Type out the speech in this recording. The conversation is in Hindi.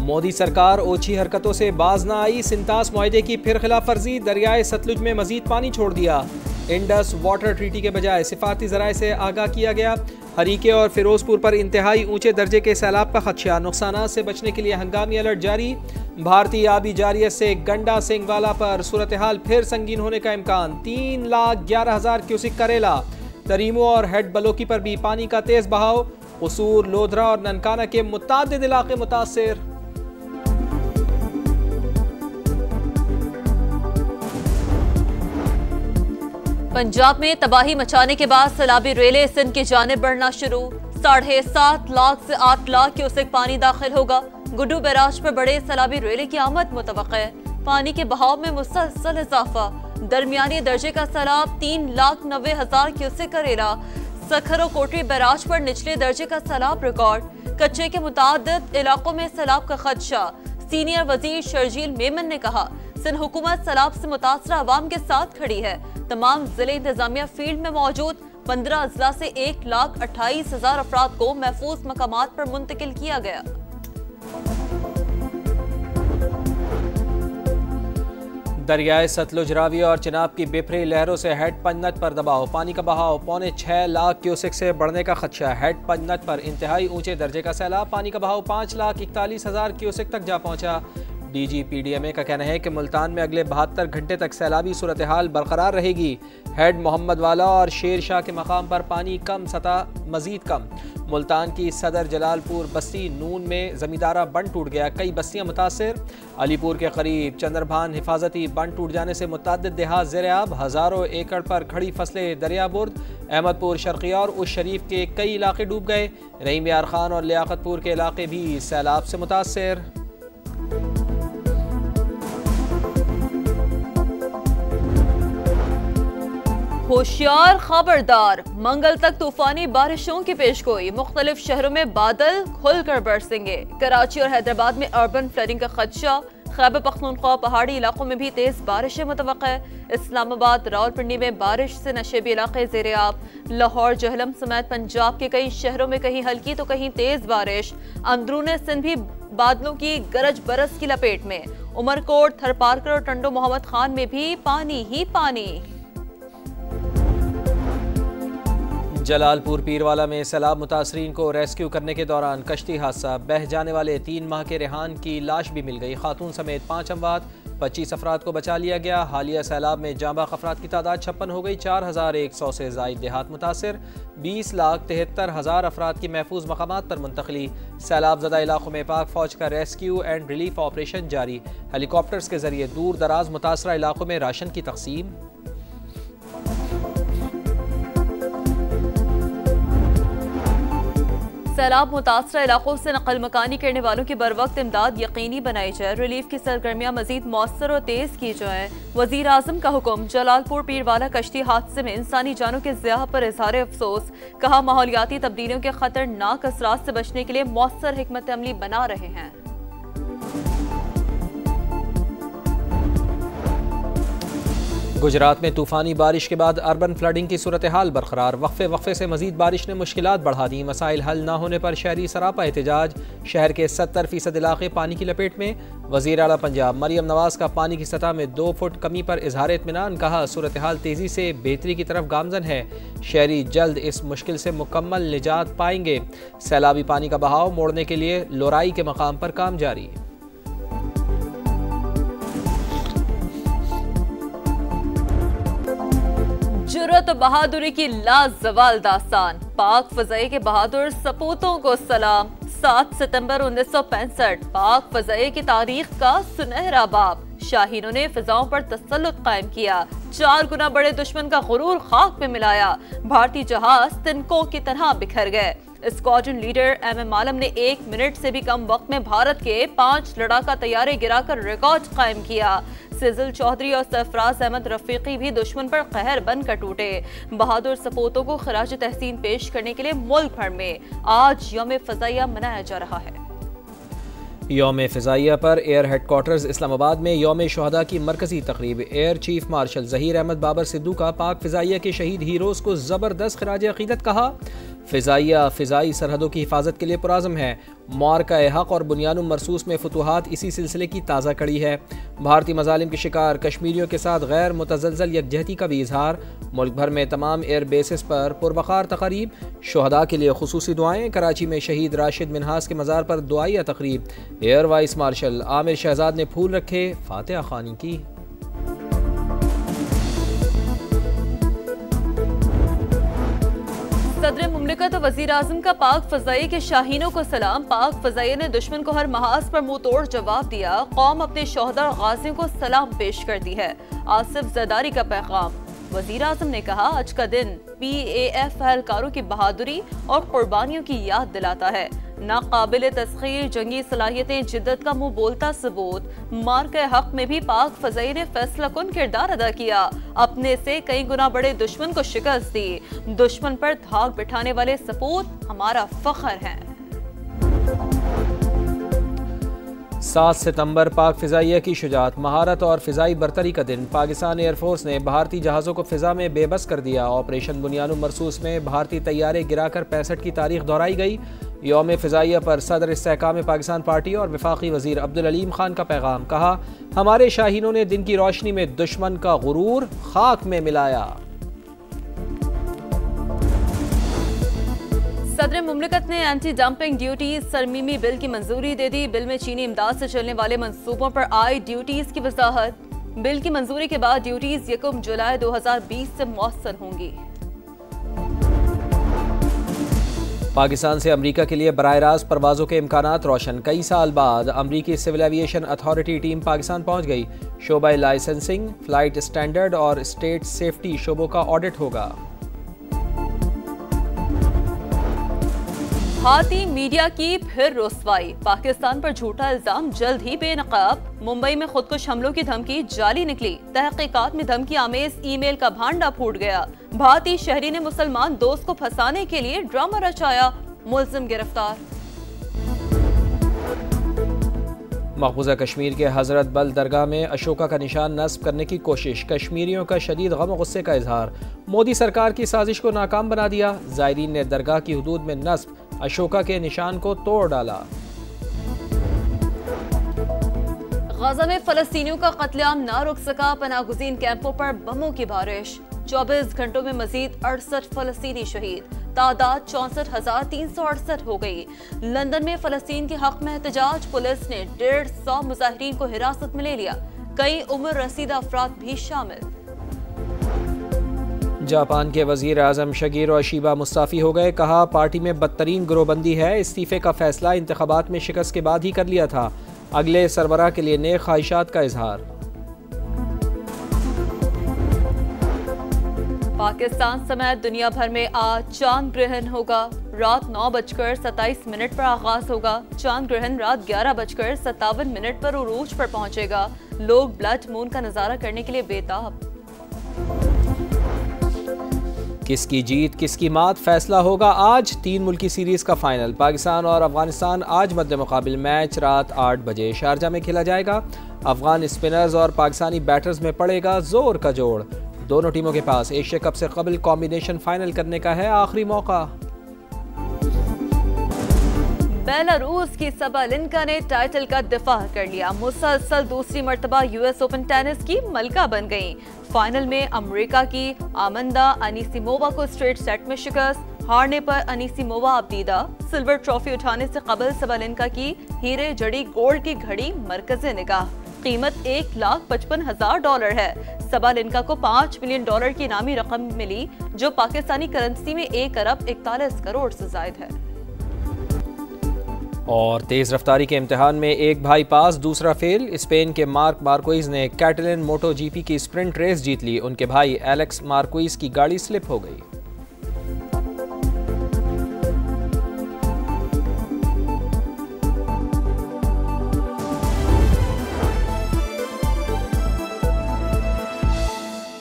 मोदी सरकार ओछी हरकतों से बाज न आई, सिंतास मुआहदे की फिर खिलाफ वर्जी, दरियाए सतलुज में मजीद पानी छोड़ दिया। इंडस वाटर ट्रीटी के बजाय सिफारती ज़राए से आगाह किया गया। हरीके और फिरोजपुर पर इंतहाई ऊंचे दर्जे के सैलाब का खदशा, नुकसान से बचने के लिए हंगामी अलर्ट जारी। भारतीय आबी जारियत से गंडा सिंगवाला पर सूरत हाल फिर संगीन होने का इम्कान। 3,11,000 क्यूसिक करेला। तरीमो और हेड बलोकी पर भी पानी का तेज बहाव। कसूर, लोधरा और ननकाना के मुतादिद इलाके मुतासिर। पंजाब में तबाही मचाने के बाद सैलाबी रेले सिंध की जानिब बढ़ना शुरू। 7.5 लाख से 8 लाख क्यूसेक पानी दाखिल होगा। गुड्डू बैराज पर बड़े सैलाबी रेले की आमद मुतवक्का है। पानी के बहाव में मुसलसल इजाफा। दरमियानी दर्जे का सैलाब 3,90,000 क्यूसेक करेला। सखर कोटरी बैराज पर निचले दर्जे का सैलाब रिकॉर्ड। कच्चे के मुतादिद इलाकों में सैलाब का खदशा। सीनियर वजीर शर्जील मेमन ने कहा, सिंध हुकूमत सैलाब से मुतासरा अवाम के साथ खड़ी है। तमाम जिले इंतजामिया फील्ड में मौजूद। 15 अजला से 1,28,000 अफराद को महफूज मकामात पर मुंतकिल किया गया। दरियाए सतलुज, रावी और चिनाब की बिफरी लहरों से हेड पंजनत पर दबाव। पानी का बहाव 6.25 लाख क्यूसेक से बढ़ने का खदशा। हेड पंजनत पर इंतहाई ऊंचे दर्जे का सैलाब। पानी का बहाव 5,41,000 क्यूसेक तक जा पहुंचा। DGPDMA का कहना है कि मुल्तान में अगले 72 घंटे तक सैलाबी सूरत हाल बरकरार रहेगी। हेड मोहम्मद वाला और शेर शाह के मकाम पर पानी कम, सतह मजीद कम। मुल्तान की सदर जलालपुर बस्ती नून में जमींदारा बंद टूट गया, कई बस्तियां मुतासिर। अलीपुर के करीब चंद्रभान हिफाजती बंद टूट जाने से मुतअद्दिद देहात ज़ेर-ए-आब, हज़ारों एकड़ पर खड़ी फसलें दरियाबुर्द। अहमदपुर, शर्किया और उस शरीफ के कई इलाके डूब गए। रहीम यार खान और लियाकतपुर के इलाके भी सैलाब से मुतासिर। होशियार खबरदार, मंगल तक तूफानी बारिशों की पेशगोई। मुख्तलिफ शहरों में बादल खुलकर बरसेंगे। कराची और हैदराबाद में अर्बन फ्लडिंग का खदशा। खैबर पख्तूनख्वा पहाड़ी इलाकों में भी तेज बारिशें मुतवक्का है। इस्लामाबाद, रावलपिंडी में बारिश से नशेबी इलाके ज़ेर-ए-आब। लाहौर, जहलम समेत पंजाब के कई शहरों में कहीं हल्की तो कहीं तेज बारिश। अंदरून सिंध भी बादलों की गरज बरस की लपेट में। उमरकोट, थरपारकर और टंडो मोहम्मद खान में भी पानी ही पानी। जलालपुर पीरवाला में सैलाब मुतासरीन को रेस्क्यू करने के दौरान कश्ती हादसा। बह जाने वाले 3 माह के रेहान की लाश भी मिल गई। खातून समेत 5 अमवात, 25 अफराद को बचा लिया गया। हालिया सैलाब में जांबाग अफराद की तादाद 56 हो गई। 4,100 से ज़ायद देहात मुतासर। 20,73,000 अफराद की महफूज मकामात पर मुंतकली। सैलाब ज़दा इलाकों में पाक फौज का रेस्क्यू एंड रिलीफ ऑपरेशन जारी। हेलीकॉप्टर्स के जरिए दूर दराज मुतासरा इलाकों में राशन की तकसीम। सैलाब मुतासरा इलाकों से नकल मकानी करने वालों की बर वक्त इमदाद यकीनी बनाई जाए। रिलीफ की सरगर्मियाँ मजीद मौसर और तेज की जाए। वजीर आजम का हुक्म। जलालपुर पीरवाला कश्ती हादसे में इंसानी जानों के ज़िया पर इजहार अफसोस। कहा, माहौलियाती तब्दीलियों के खतरनाक असरात से बचने के लिए मौसर हिकमत अमली बना रहे हैं। गुजरात में तूफानी बारिश के बाद अर्बन फ्लडिंग की सूरत हाल बरकरार। वक्फे से मजीद बारिश ने मुश्किलात बढ़ा दी। मसाइल हल न होने पर शहरी सरापा एहतजाज। शहर के 70% इलाके पानी की लपेट में। वज़ीर आला पंजाब मरियम नवाज का पानी की सतह में 2 फुट कमी पर इजहार इत्मीनान। कहा, सूरत हाल तेजी से बेहतरी की तरफ गामजन है। शहरी जल्द इस मुश्किल से मुकम्मल निजात पाएंगे। सैलाबी पानी का बहाव मोड़ने के लिए लोराई के मकाम पर काम जारी। जुर्रत बहादुरी की लाजवाल दास्तान। पाक फजाई के बहादुर सपूतों को सलाम। 7 सितंबर 1965 पाक फजाई की तारीख का सुनहरा बाब। शाहीनों ने फिजाओं पर तसल्लुत कायम किया। 4 गुना बड़े दुश्मन का गुरूर खाक में मिलाया। भारतीय जहाज तिनकों की तरह बिखर गए। स्क्वाड्रन लीडर MM आलम ने 1 मिनट से भी कम वक्त में भारत के 5 लड़ाका तैयारे गिराकर रिकॉर्ड कायम किया। सिजिल चौधरी और सरफराज अहमद रफीकी भी दुश्मन पर कहर बनकर टूटे। बहादुर सपूतों को खराज तहसीन पेश करने के लिए मुल्क भर में आज यौम फ़ज़ाइया मनाया जा रहा है। यौम फ़ज़ाइया पर एयर हेडक्वार्टर्स इस्लामाबाद में यौम शुहदा की मरकजी तकरीब। Air chief marshal Zaheer Ahmed Babar Sidhu का पाक फ़ज़ाइया के शहीद हीरोज़ को ज़बरदस्त ख़िराज अक़ीदत। कहा, फ़िज़ाइया फ़िज़ाई सरहदों की हिफाजत के लिए पुराज़म है। मारका-ए-हक़ और बुनियानुम मरसूस में फतूहात इसी सिलसिले की ताज़ा कड़ी है। भारतीय मज़ालिम के शिकार कश्मीरियों के साथ गैर मुतज़लज़ल यकजहती का भी इजहार। मुल्क भर में तमाम एयर बेसिस पर पुरवक़ार तक़रीब। शुहदा के लिए खुसूसी दुआएं। कराची में शहीद राशिद मिन्हास के मज़ार पर दुआइया तक़रीब। Air vice marshal Amir Shahzad ने फूल रखे, फातिहा ख़वानी की। सदर मुमलिकत और वज़ीर आज़म का पाक फ़ज़ाई के शाहीनों को सलाम। पाक फ़ज़ाई ने दुश्मन को हर महाज पर मुंह तोड़ जवाब दिया। कौम अपने शोहदा और गाजियों को सलाम पेश करती है। आसिफ ज़रदारी का पैगाम। वज़ीर आज़म ने कहा, आज का दिन PAF एहलकारों की बहादुरी और कुर्बानियों की याद दिलाता है। नाकाबिल तस्खीर जंगी सलाहियतें, जिद्दत का मुंह बोलता सबूत। मारका-ए-हक़ में भी पाक फ़ज़ाई ने फैसला कुन किरदार अदा किया। अपने से कई गुना बड़े दुश्मन को शिकस्त दी। दुश्मन पर धाक बिठाने वाले सपूत हमारा फख्र हैं। 7 सितंबर पाक फ़िज़ाइया की शुजात, महारत और फ़िज़ाई बरतरी का दिन। पाकिस्तान एयरफोर्स ने भारतीय जहाज़ों को फ़िज़ा में बेबस कर दिया। ऑपरेशन बुनियानुम मरसूस में भारतीय तैयारे गिराकर 65 की तारीख दोहराई गई। यौम फ़िज़ाइया पर सदर इस्तेहकाम पाकिस्तान पार्टी और वफाकी वज़ीर अब्दुल अलीम खान का पैगाम। कहा, हमारे शाहीनों ने दिन की रोशनी में दुश्मन का गुरूर खाक में मिलाया। सदर मुमलिकत ने एंटी डंपिंग ड्यूटीज सरमीमी बिल की मंजूरी दे दी। बिल में चीनी इमदाद से चलने वाले मंसूबों पर आई ड्यूटीज की वजाहत। बिल की मंजूरी के बाद ड्यूटीज 1 जुलाई 2020 से मौसर होंगी। पाकिस्तान से अमरीका के लिए बराह रास्त परवाज़ों के इम्कानात रोशन। कई साल बाद अमरीकी civil aviation authority team Pakistan पहुंच गई। शोबा लाइसेंसिंग, फ्लाइट स्टैंडर्ड और स्टेट सेफ्टी शोबों का ऑडिट होगा। भारतीय मीडिया की फिर रुसवाई। पाकिस्तान पर झूठा इल्जाम जल्द ही बेनकाब। मुंबई में खुदकुश हमलों की धमकी जाली निकली। तहकीकात में धमकी आमेज ईमेल का भांडा फूट गया। भारतीय शहरी ने मुसलमान दोस्त को फंसाने के लिए ड्रामा रचाया। मुलजिम गिरफ्तार। मकबूजा कश्मीर के हजरत बल दरगाह में अशोका का निशान नस्ब करने की कोशिश। कश्मीरियों का शदीद गम और गुस्से का इजहार। मोदी सरकार की साजिश को नाकाम बना दिया। ज़ायरीन ने दरगाह की हुदूद में नस्ब अशोका के निशान को तोड़ डाला। गाजा में फलस्तीनियों का कत्लेआम ना रुक सका। पनाहगुज़ीन कैंपों पर बमों की बारिश। 24 घंटों में मजीद 68 फलस्तीनी शहीद। तादाद 64,368 हो गई। लंदन में फलस्तीन के हक में एहतजाज। पुलिस ने 150 मुजाहिरीन को हिरासत में ले लिया। कई उम्र रसीदा अफराद भी शामिल। जापान के वजीर आजम शगीरो अशीबा मुस्ताफ़ी हो गए। कहा, पार्टी में बदतरीन गिरोहबंदी है। इस्तीफे का फैसला इंतखाबात में शिकस्त के बाद ही कर लिया था। अगले सरबराह के लिए नेक ख्वाहिशात का इजहार। पाकिस्तान समेत दुनिया भर में आज चांद ग्रहण होगा। रात 9:27 पर आगाज होगा। चांद ग्रहण रात 11:57 पर उरूज पर पहुंचेगा। लोग ब्लड मून का नजारा करने के लिए बेताब। किसकी जीत किसकी मात फैसला होगा आज। 3 मुल्की सीरीज का फाइनल। पाकिस्तान और अफगानिस्तान आज मद्दे मुकाबिल। मैच रात 8 बजे शारजा में खेला जाएगा। अफगान स्पिनर्स और पाकिस्तानी बैटर्स में पड़ेगा जोर का जोड़। दोनों टीमों के पास एशिया कप से कबल कॉम्बिनेशन फाइनल करने का है आखिरी मौका। बेलारूस की सबालिन्का ने टाइटल का दिफा कर लिया। मुसलसल दूसरी मर्तबा US ओपन टेनिस की मलका बन गईं। फाइनल में अमेरिका की आमंदा अनीसिमोवा को स्ट्रेट सेट में शिकस्त। हारने पर अनीसिमोवा अबदीदा। सिल्वर ट्रॉफी उठाने से कबल सबालिन्का की हीरे जड़ी गोल्ड की घड़ी मरकज़े निगाह। कीमत $1,55,000 है। सबालिन्का को $5 मिलियन की इनामी रकम मिली, जो पाकिस्तानी करेंसी में 1,41 करोड़ से जायद है। और तेज रफ्तारी के इम्तिहान में एक भाई पास दूसरा फेल। स्पेन के मार्क मार्क्वेज ने कैटलन मोटो GP की स्प्रिंट रेस जीत ली। उनके भाई एलेक्स मार्क्वेज की गाड़ी स्लिप हो गई।